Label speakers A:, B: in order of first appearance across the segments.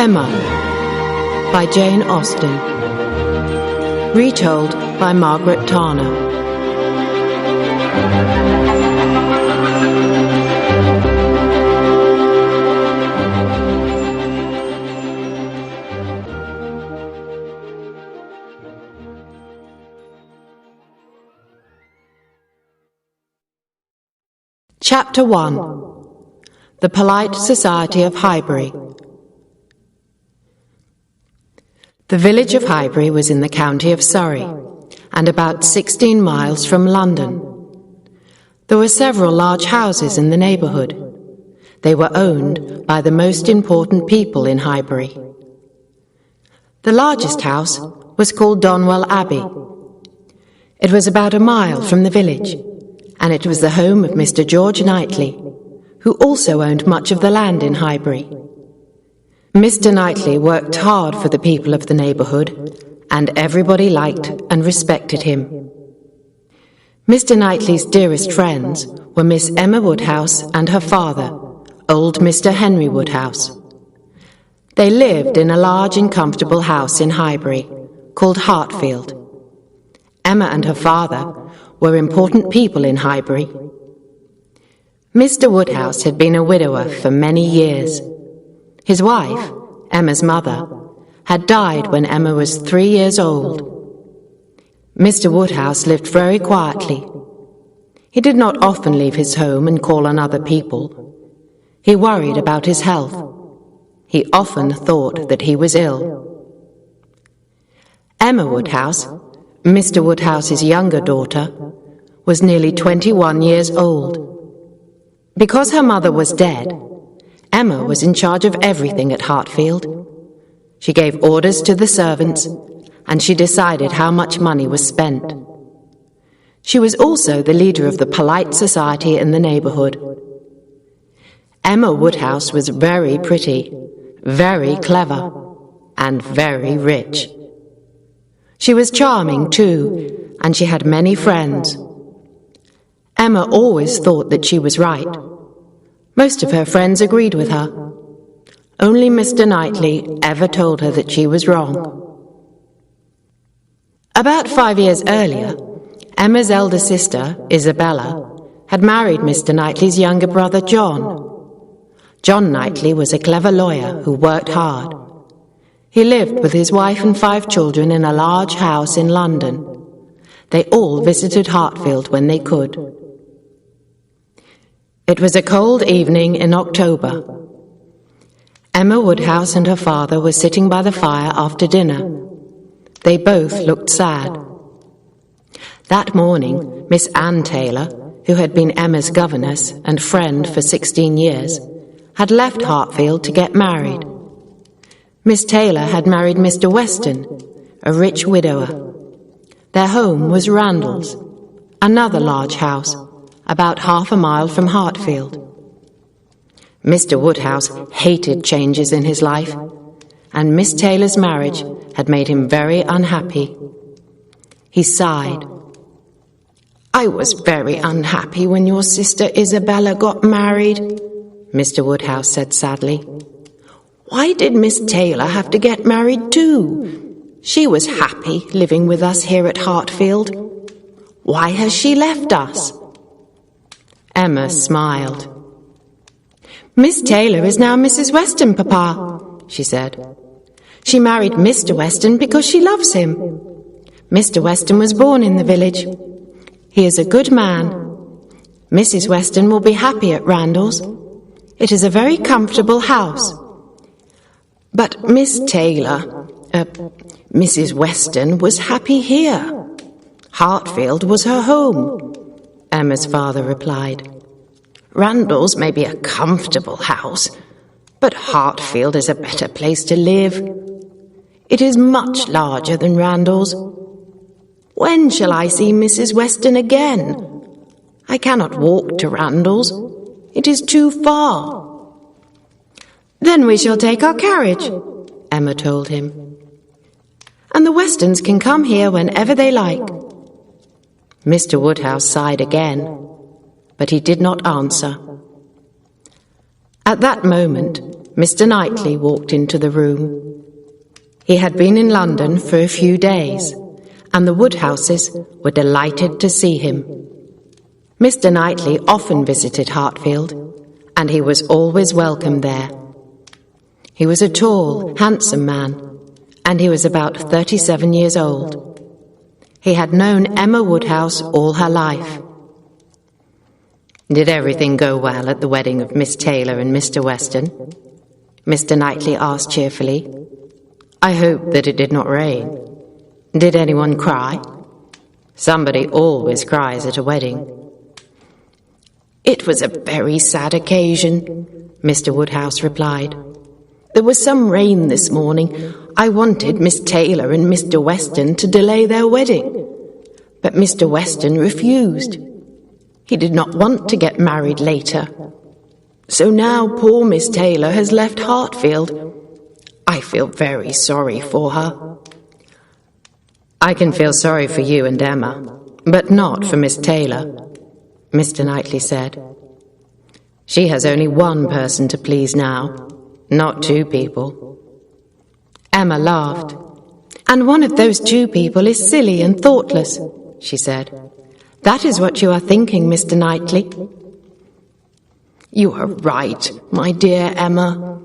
A: Emma by Jane Austen. Retold by Margaret Tarner. Chapter 1. The Polite Society of Highbury. The village of Highbury was in the county of Surrey, and about 16 miles from London. There were several large houses in the neighbourhood. They were owned by the most important people in Highbury. The largest house was called Donwell Abbey. It was about a mile from the village, and it was the home of Mr. George Knightley, who also owned much of the land in Highbury. Mr. Knightley worked hard for the people of the neighbourhood, and everybody liked and respected him. Mr. Knightley's dearest friends were Miss Emma Woodhouse and her father, old Mr. Henry Woodhouse. They lived in a large and comfortable house in Highbury, called Hartfield. Emma and her father were important people in Highbury. Mr. Woodhouse had been a widower for many years. His wife, Emma's mother, had died when Emma was 3 years old. Mr. Woodhouse lived very quietly. He did not often leave his home and call on other people. He worried about his health. He often thought that he was ill. Emma Woodhouse, Mr. Woodhouse's younger daughter, was nearly 21 years old. Because her mother was dead, Emma was in charge of everything at Hartfield. She gave orders to the servants, and she decided how much money was spent. She was also the leader of the polite society in the neighbourhood. Emma Woodhouse was very pretty, very clever, and very rich. She was charming, too, and she had many friends. Emma always thought that she was right. Most of her friends agreed with her. Only Mr. Knightley ever told her that she was wrong. About 5 years earlier, Emma's elder sister, Isabella, had married Mr. Knightley's younger brother, John. John Knightley was a clever lawyer who worked hard. He lived with his wife and 5 children in a large house in London. They all visited Hartfield when they could. It was a cold evening in October. Emma Woodhouse and her father were sitting by the fire after dinner. They both looked sad. That morning, Miss Anne Taylor, who had been Emma's governess and friend for 16 years, had left Hartfield to get married. Miss Taylor had married Mr. Weston, a rich widower. Their home was Randalls, another large house, about half a mile from Hartfield. Mr. Woodhouse hated changes in his life, and Miss Taylor's marriage had made him very unhappy. He sighed. "I was very unhappy when your sister Isabella got married," Mr. Woodhouse said sadly. "Why did Miss Taylor have to get married too? She was happy living with us here at Hartfield. Why has she left us?" Emma smiled. "Miss Taylor is now Mrs. Weston, Papa," she said. "She married Mr. Weston because she loves him. Mr. Weston was born in the village. He is a good man. Mrs. Weston will be happy at Randalls. It is a very comfortable house. But Miss Taylor, Mrs. Weston was happy here. Hartfield was her home," Emma's father replied. "Randalls may be a comfortable house, but Hartfield is a better place to live. It is much larger than Randalls. When shall I see Mrs. Weston again? I cannot walk to Randalls. It is too far." "Then we shall take our carriage," Emma told him. "And the Westons can come here whenever they like." Mr. Woodhouse sighed again, but he did not answer. At that moment, Mr. Knightley walked into the room. He had been in London for a few days, and the Woodhouses were delighted to see him. Mr. Knightley often visited Hartfield, and he was always welcome there. He was a tall, handsome man, and he was about 37 years old. He had known Emma Woodhouse all her life. "Did everything go well at the wedding of Miss Taylor and Mr. Weston?" Mr. Knightley asked cheerfully. "I hope that it did not rain. Did anyone cry? Somebody always cries at a wedding." "It was a very sad occasion," Mr. Woodhouse replied. "There was some rain this morning. I wanted Miss Taylor and Mr. Weston to delay their wedding, but Mr. Weston refused. He did not want to get married later. So now poor Miss Taylor has left Hartfield. I feel very sorry for her." "I can feel sorry for you and Emma, but not for Miss Taylor," Mr. Knightley said. "She has only one person to please now, not two people." Emma laughed. "And one of those two people is silly and thoughtless," she said. "That is what you are thinking, Mr. Knightley." "You are right, my dear Emma,"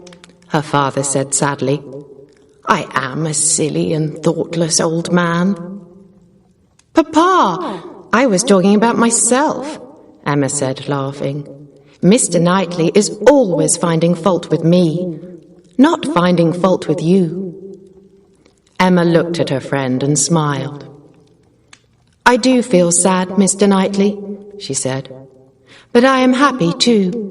A: her father said sadly. "I am a silly and thoughtless old man." "Papa, I was talking about myself," Emma said, laughing. "Mr. Knightley is always finding fault with me, not finding fault with you." Emma looked at her friend and smiled. "I do feel sad, Mr. Knightley," she said, "but I am happy too.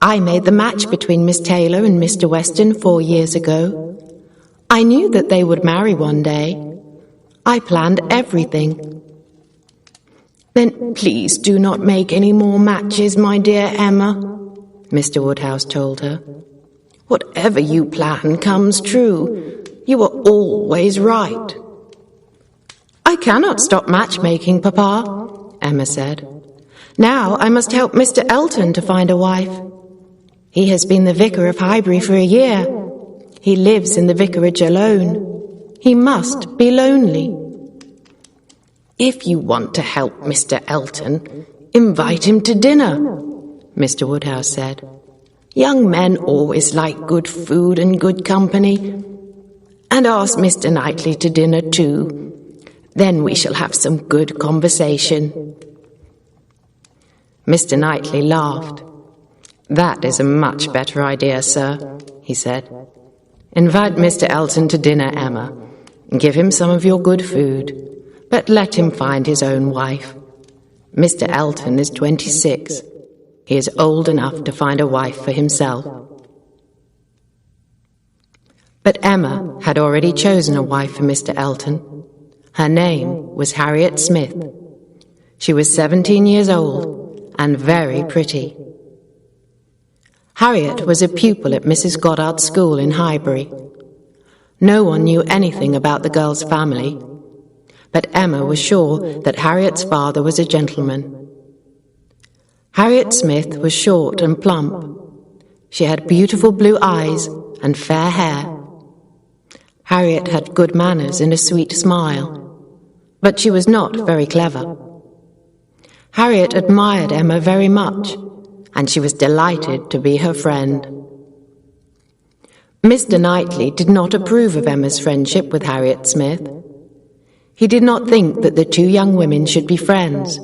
A: I made the match between Miss Taylor and Mr. Weston 4 years ago. I knew that they would marry one day. I planned everything." "Then please do not make any more matches, my dear Emma," Mr. Woodhouse told her. "Whatever you plan comes true. You are always right." "I cannot stop matchmaking, Papa," Emma said. "Now I must help Mr. Elton to find a wife. He has been the vicar of Highbury for a year. He lives in the vicarage alone. He must be lonely." "If you want to help Mr. Elton, invite him to dinner," Mr. Woodhouse said. "Young men always like good food and good company. And ask Mr. Knightley to dinner too. Then we shall have some good conversation." Mr. Knightley laughed. "That is a much better idea, sir," he said. "Invite Mr. Elton to dinner, Emma. Give him some of your good food, but let him find his own wife. Mr. Elton is 26. He is old enough to find a wife for himself." But Emma had already chosen a wife for Mr. Elton. Her name was Harriet Smith. She was 17 years old and very pretty. Harriet was a pupil at Mrs. Goddard's school in Highbury. No one knew anything about the girl's family, but Emma was sure that Harriet's father was a gentleman. Harriet Smith was short and plump. She had beautiful blue eyes and fair hair. Harriet had good manners and a sweet smile, but she was not very clever. Harriet admired Emma very much, and she was delighted to be her friend. Mr. Knightley did not approve of Emma's friendship with Harriet Smith. He did not think that the two young women should be friends.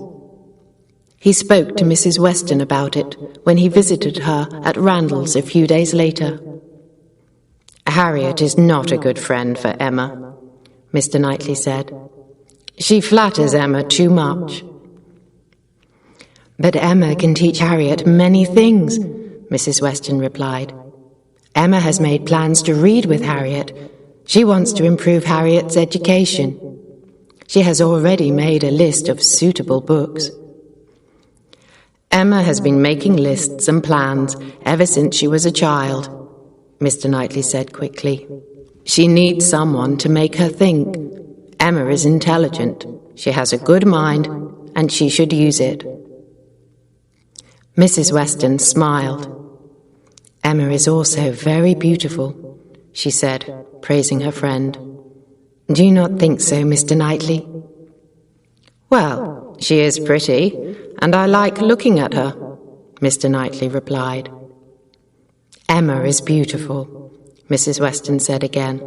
A: He spoke to Mrs. Weston about it when he visited her at Randalls a few days later. "Harriet is not a good friend for Emma," Mr. Knightley said. "She flatters Emma too much." "But Emma can teach Harriet many things," Mrs. Weston replied. "Emma has made plans to read with Harriet. She wants to improve Harriet's education. She has already made a list of suitable books." "Emma has been making lists and plans ever since she was a child," Mr. Knightley said quickly. "She needs someone to make her think. Emma is intelligent. She has a good mind, and she should use it." Mrs. Weston smiled. "Emma is also very beautiful," she said, praising her friend. "Do you not think so, Mr. Knightley?" "Well, she is pretty, and I like looking at her," Mr. Knightley replied. "Emma is beautiful," Mrs. Weston said again.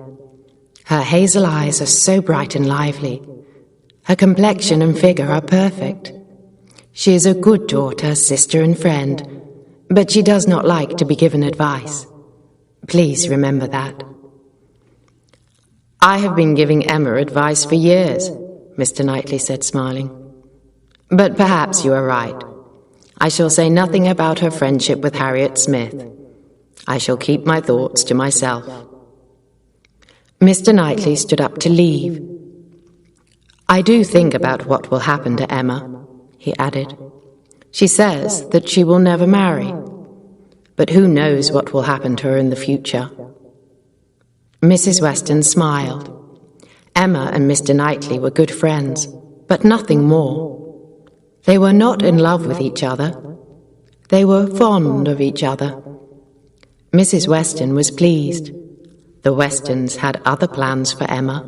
A: "Her hazel eyes are so bright and lively. Her complexion and figure are perfect. She is a good daughter, sister, and friend, but she does not like to be given advice. Please remember that." "I have been giving Emma advice for years," Mr. Knightley said, smiling. "But perhaps you are right. I shall say nothing about her friendship with Harriet Smith. I shall keep my thoughts to myself." Mr. Knightley stood up to leave. "I do think about what will happen to Emma," he added. "She says that she will never marry, but who knows what will happen to her in the future?" Mrs. Weston smiled. Emma and Mr. Knightley were good friends, but nothing more. They were not in love with each other. They were fond of each other. Mrs. Weston was pleased. The Westons had other plans for Emma.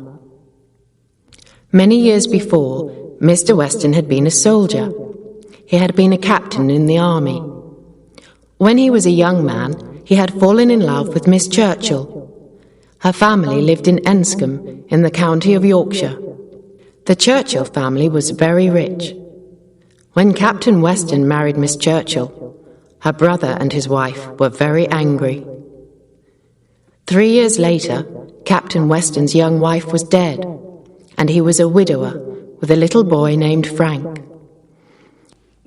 A: Many years before, Mr. Weston had been a soldier. He had been a captain in the army. When he was a young man, he had fallen in love with Miss Churchill. Her family lived in Enscombe, in the county of Yorkshire. The Churchill family was very rich. When Captain Weston married Miss Churchill, her brother and his wife were very angry. 3 years later, Captain Weston's young wife was dead, and he was a widower with a little boy named Frank.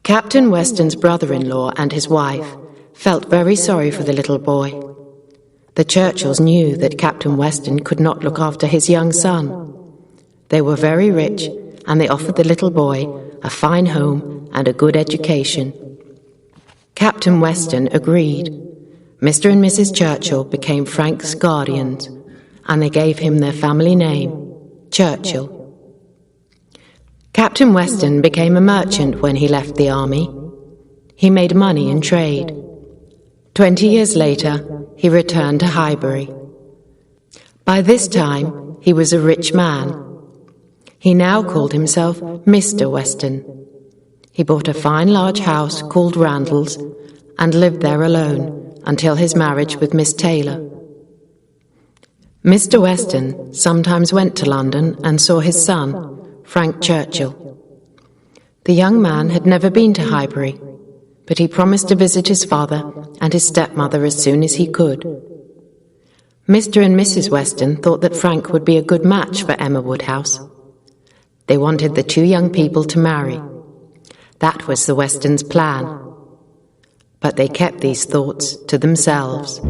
A: Captain Weston's brother-in-law and his wife felt very sorry for the little boy. The Churchills knew that Captain Weston could not look after his young son. They were very rich, and they offered the little boy a fine home and a good education. Captain Weston agreed. Mr. and Mrs. Churchill became Frank's guardians, and they gave him their family name, Churchill. Captain Weston became a merchant when he left the army. He made money in trade. 20 years later, he returned to Highbury. By this time, he was a rich man. He now called himself Mr. Weston. He bought a fine large house called Randalls and lived there alone until his marriage with Miss Taylor. Mr. Weston sometimes went to London and saw his son, Frank Churchill. The young man had never been to Highbury, but he promised to visit his father and his stepmother as soon as he could. Mr. and Mrs. Weston thought that Frank would be a good match for Emma Woodhouse. They wanted the two young people to marry. That was the Westons' plan. But they kept these thoughts to themselves.